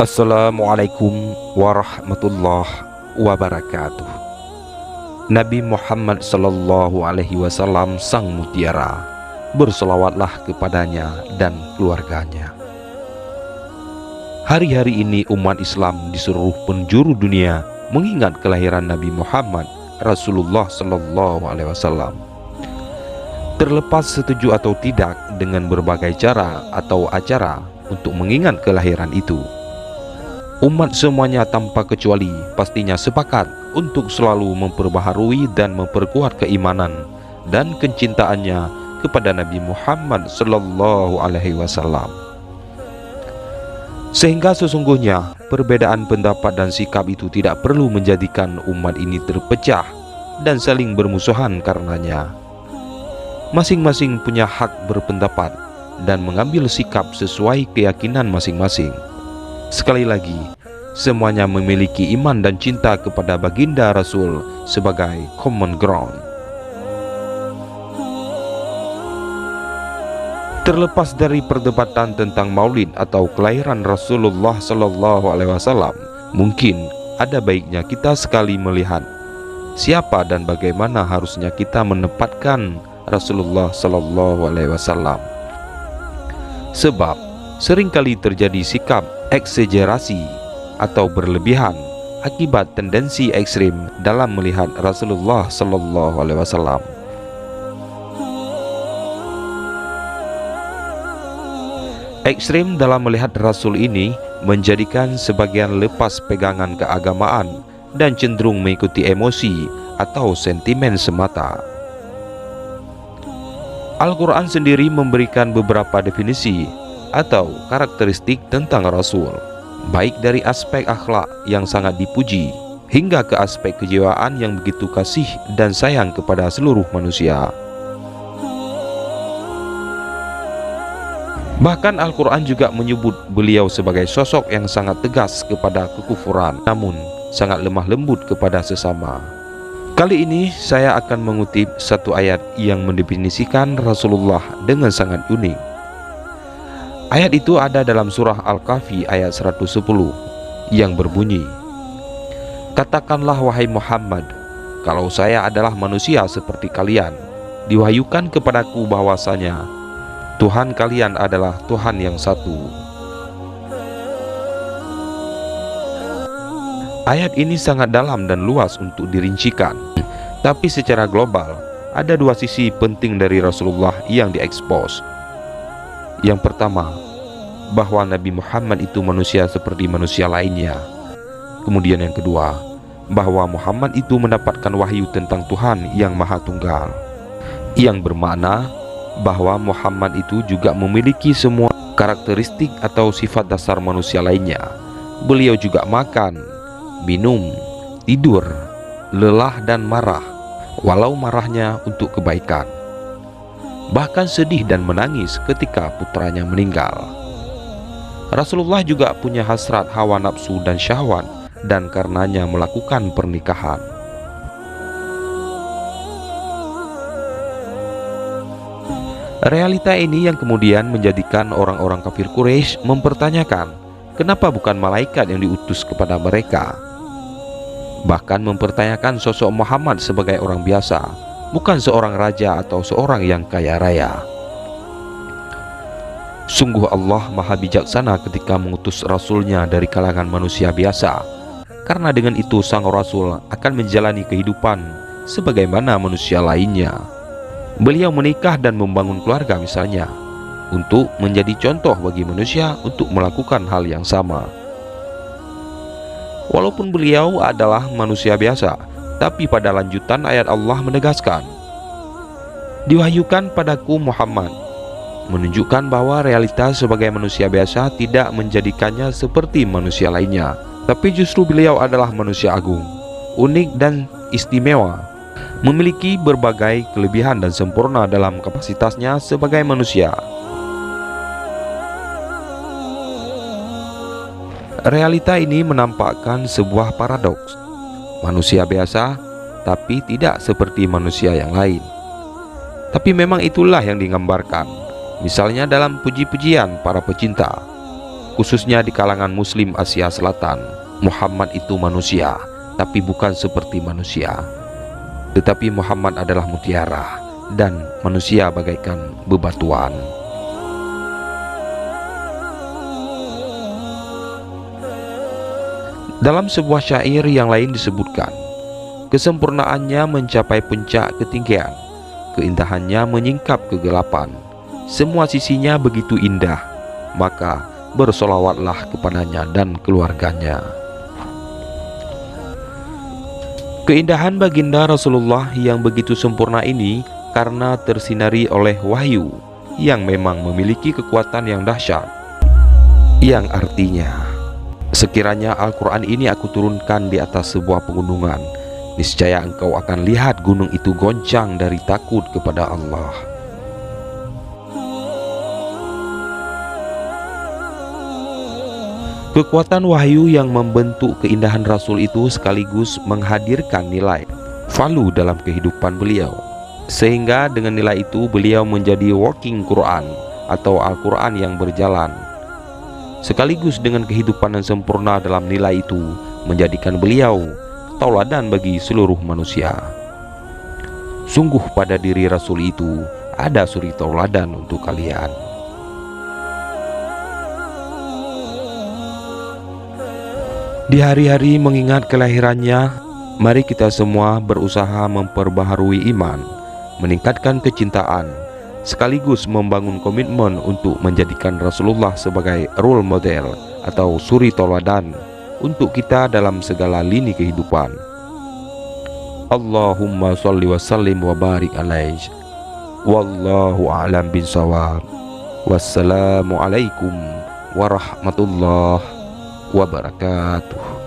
Assalamualaikum warahmatullahi wabarakatuh. Nabi Muhammad sallallahu alaihi wasallam sang mutiara, berselawatlah kepadanya dan keluarganya. Hari-hari ini umat Islam di seluruh penjuru dunia mengingat kelahiran Nabi Muhammad Rasulullah sallallahu alaihi wasallam. Terlepas setuju atau tidak dengan berbagai cara atau acara untuk mengingat kelahiran itu, umat semuanya tanpa kecuali pastinya sepakat untuk selalu memperbaharui dan memperkuat keimanan dan kecintaannya kepada Nabi Muhammad sallallahu alaihi wasallam. Sehingga sesungguhnya perbedaan pendapat dan sikap itu tidak perlu menjadikan umat ini terpecah dan saling bermusuhan karenanya. Masing-masing punya hak berpendapat dan mengambil sikap sesuai keyakinan masing-masing. Sekali lagi, semuanya memiliki iman dan cinta kepada baginda Rasul sebagai common ground. Terlepas dari perdebatan tentang maulid atau kelahiran Rasulullah sallallahu alaihi wasallam, mungkin ada baiknya kita sekali melihat siapa dan bagaimana harusnya kita menempatkan Rasulullah sallallahu alaihi wasallam. Sebab seringkali terjadi sikap eksegerasi atau berlebihan akibat tendensi ekstrim dalam melihat Rasulullah sallallahu alaihi wasallam. Ekstrim dalam melihat Rasul ini menjadikan sebagian lepas pegangan keagamaan dan cenderung mengikuti emosi atau sentimen semata. Al-Quran sendiri memberikan beberapa definisi atau karakteristik tentang Rasul, baik dari aspek akhlak yang sangat dipuji hingga ke aspek kejiwaan yang begitu kasih dan sayang kepada seluruh manusia. Bahkan Al-Quran juga menyebut beliau sebagai sosok yang sangat tegas kepada kekufuran, namun sangat lemah lembut kepada sesama. Kali ini saya akan mengutip satu ayat yang mendefinisikan Rasulullah dengan sangat unik. Ayat itu ada dalam surah Al-Kahfi ayat 110 yang berbunyi, "Katakanlah wahai Muhammad, kalau saya adalah manusia seperti kalian, diwahyukan kepadaku bahwasanya Tuhan kalian adalah Tuhan yang satu." Ayat ini sangat dalam dan luas untuk dirincikan, tapi secara global ada dua sisi penting dari Rasulullah yang diekspos. Yang pertama, bahwa Nabi Muhammad itu manusia seperti manusia lainnya. Kemudian yang kedua, bahwa Muhammad itu mendapatkan wahyu tentang Tuhan yang Maha Tunggal, yang bermakna bahwa Muhammad itu juga memiliki semua karakteristik atau sifat dasar manusia lainnya. Beliau juga makan, minum, tidur, lelah dan marah, walau marahnya untuk kebaikan. Bahkan sedih dan menangis ketika putranya meninggal. Rasulullah juga punya hasrat hawa nafsu dan syahwat, dan karenanya melakukan pernikahan. Realita ini yang kemudian menjadikan orang-orang kafir Quraisy mempertanyakan, kenapa bukan malaikat yang diutus kepada mereka? Bahkan mempertanyakan sosok Muhammad sebagai orang biasa, bukan seorang raja atau seorang yang kaya raya. Sungguh Allah maha bijaksana ketika mengutus Rasulnya dari kalangan manusia biasa, karena dengan itu sang Rasul akan menjalani kehidupan sebagaimana manusia lainnya. Beliau menikah dan membangun keluarga misalnya, untuk menjadi contoh bagi manusia untuk melakukan hal yang sama. Walaupun beliau adalah manusia biasa, tapi pada lanjutan ayat Allah menegaskan, "Diwahyukan padaku Muhammad," menunjukkan bahwa realitas sebagai manusia biasa tidak menjadikannya seperti manusia lainnya, tapi justru beliau adalah manusia agung, unik dan istimewa, memiliki berbagai kelebihan dan sempurna dalam kapasitasnya sebagai manusia. Realita ini menampakkan sebuah paradoks. Manusia biasa, tapi tidak seperti manusia yang lain. Tapi memang itulah yang digambarkan, misalnya dalam puji-pujian para pecinta. khususnya di kalangan Muslim Asia Selatan. Muhammad itu manusia, tapi bukan seperti manusia. Tetapi Muhammad adalah mutiara dan manusia bagaikan bebatuan. Dalam sebuah syair yang lain disebutkan, kesempurnaannya mencapai puncak ketinggian, keindahannya menyingkap kegelapan, semua sisinya begitu indah, maka bersolawatlah kepadanya dan keluarganya. Keindahan baginda Rasulullah yang begitu sempurna ini karena tersinari oleh wahyu yang memang memiliki kekuatan yang dahsyat, yang artinya, sekiranya Al-Quran ini aku turunkan di atas sebuah pegunungan, niscaya engkau akan lihat gunung itu goncang dari takut kepada Allah. Kekuatan wahyu yang membentuk keindahan Rasul itu sekaligus menghadirkan nilai value dalam kehidupan beliau, sehingga dengan nilai itu beliau menjadi walking Quran atau Al-Quran yang berjalan. Sekaligus dengan kehidupan yang sempurna dalam nilai itu menjadikan beliau tauladan bagi seluruh manusia. Sungguh pada diri Rasul itu ada suri tauladan untuk kalian. Di hari-hari mengingat kelahirannya, mari kita semua berusaha memperbaharui iman, meningkatkan kecintaan, sekaligus membangun komitmen untuk menjadikan Rasulullah sebagai role model atau suri tauladan untuk kita dalam segala lini kehidupan. Allahumma sholli wa sallim wa barik alaihi. Wallahu a'lam bishawab. Wassalamualaikum warahmatullahi wabarakatuh.